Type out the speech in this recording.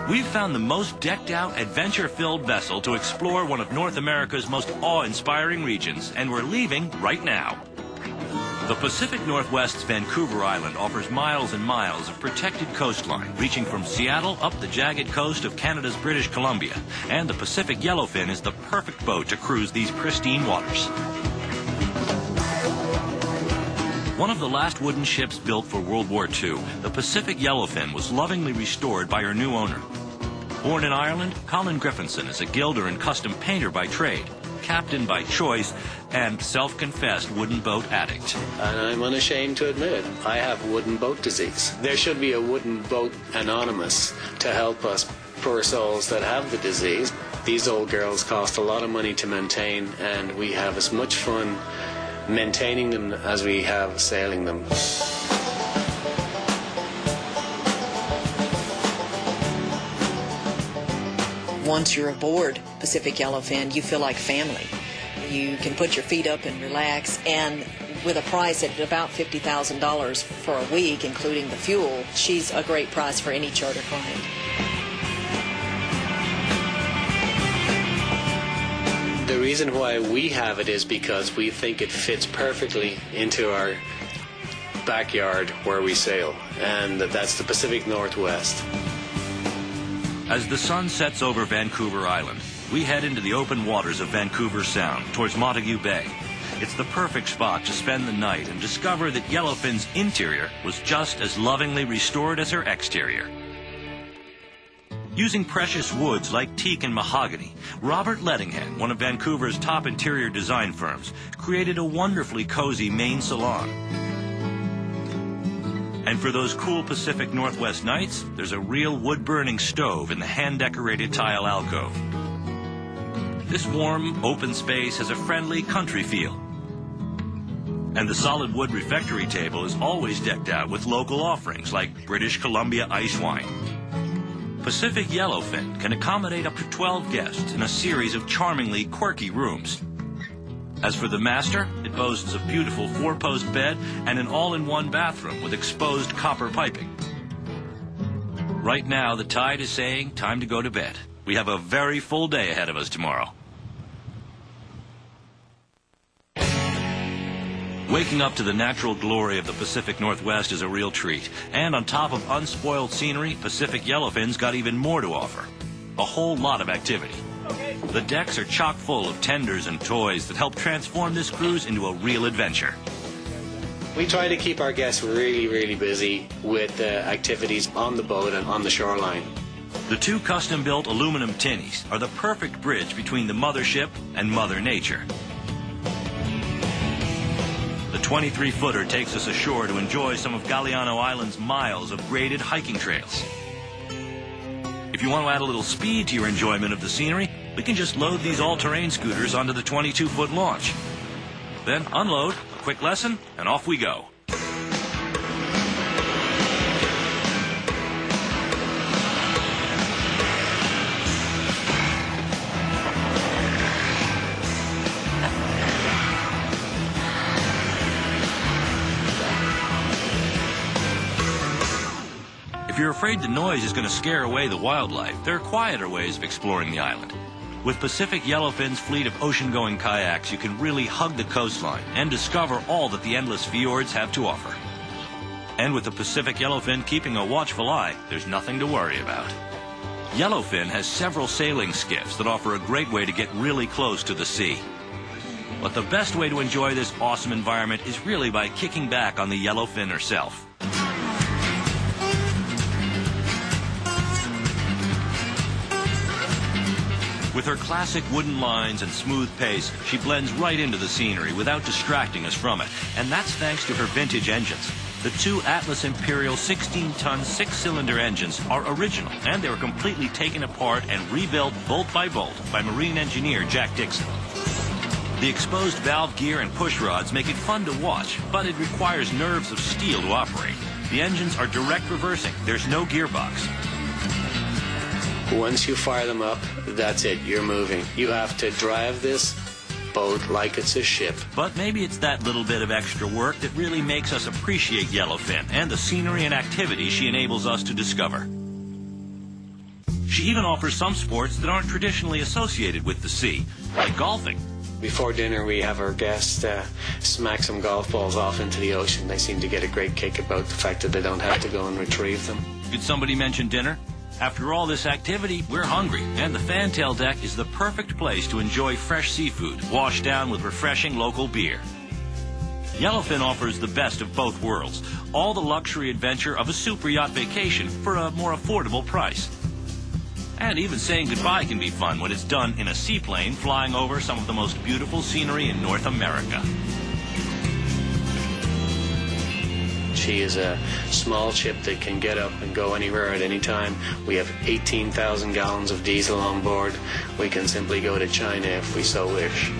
We've found the most decked-out, adventure-filled vessel to explore one of North America's most awe-inspiring regions, and we're leaving right now. The Pacific Northwest's Vancouver Island offers miles and miles of protected coastline, reaching from Seattle up the jagged coast of Canada's British Columbia, and the Pacific Yellowfin is the perfect boat to cruise these pristine waters. One of the last wooden ships built for World War II, the Pacific Yellowfin was lovingly restored by her new owner. Born in Ireland, Colin Griffinson is a gilder and custom painter by trade, captain by choice, and self-confessed wooden boat addict. And I'm unashamed to admit it, I have wooden boat disease. There should be a wooden boat anonymous to help us poor souls that have the disease. These old girls cost a lot of money to maintain, and we have as much fun maintaining them as we have sailing them. Once you're aboard Pacific Yellowfin, you feel like family. You can put your feet up and relax, and with a price at about $50,000 for a week, including the fuel, she's a great price for any charter client. The reason why we have it is because we think it fits perfectly into our backyard where we sail, and that's the Pacific Northwest. As the sun sets over Vancouver Island, we head into the open waters of Vancouver Sound towards Montague Bay. It's the perfect spot to spend the night and discover that Yellowfin's interior was just as lovingly restored as her exterior. Using precious woods like teak and mahogany, Robert Lettingham, one of Vancouver's top interior design firms, created a wonderfully cozy main salon. And for those cool Pacific Northwest nights, there's a real wood-burning stove in the hand-decorated tile alcove. This warm, open space has a friendly country feel. And the solid wood refectory table is always decked out with local offerings like British Columbia ice wine. Pacific Yellowfin can accommodate up to 12 guests in a series of charmingly quirky rooms. As for the master, it boasts a beautiful 4-post bed and an all-in-one bathroom with exposed copper piping. Right now, the tide is saying time to go to bed. We have a very full day ahead of us tomorrow. Waking up to the natural glory of the Pacific Northwest is a real treat. And on top of unspoiled scenery, Pacific Yellowfin's got even more to offer. A whole lot of activity. The decks are chock full of tenders and toys that help transform this cruise into a real adventure. We try to keep our guests really, really busy with activities on the boat and on the shoreline. The two custom-built aluminum tinnies are the perfect bridge between the mothership and Mother Nature. The 23-footer takes us ashore to enjoy some of Galiano Island's miles of graded hiking trails. If you want to add a little speed to your enjoyment of the scenery, we can just load these all-terrain scooters onto the 22-foot launch. Then unload, a quick lesson, and off we go. If you're afraid the noise is going to scare away the wildlife, there are quieter ways of exploring the island. With Pacific Yellowfin's fleet of ocean-going kayaks, you can really hug the coastline and discover all that the endless fjords have to offer. And with the Pacific Yellowfin keeping a watchful eye, there's nothing to worry about. Yellowfin has several sailing skiffs that offer a great way to get really close to the sea. But the best way to enjoy this awesome environment is really by kicking back on the Yellowfin herself. With her classic wooden lines and smooth pace, she blends right into the scenery without distracting us from it. And that's thanks to her vintage engines. The two Atlas Imperial 16-ton 6-cylinder engines are original, and they were completely taken apart and rebuilt bolt by bolt by marine engineer Jack Dixon. The exposed valve gear and push rods make it fun to watch, but it requires nerves of steel to operate. The engines are direct reversing. There's no gearbox. Once you fire them up, that's it, you're moving. You have to drive this boat like it's a ship. But maybe it's that little bit of extra work that really makes us appreciate Yellowfin and the scenery and activities she enables us to discover. She even offers some sports that aren't traditionally associated with the sea, like golfing. Before dinner, we have our guests smack some golf balls off into the ocean. They seem to get a great kick about the fact that they don't have to go and retrieve them. Did somebody mention dinner? After all this activity, we're hungry, and the fantail deck is the perfect place to enjoy fresh seafood, washed down with refreshing local beer. Yellowfin offers the best of both worlds, all the luxury adventure of a super yacht vacation for a more affordable price. And even saying goodbye can be fun when it's done in a seaplane flying over some of the most beautiful scenery in North America. She is a small ship that can get up and go anywhere at any time. We have 18,000 gallons of diesel on board. We can simply go to China if we so wish.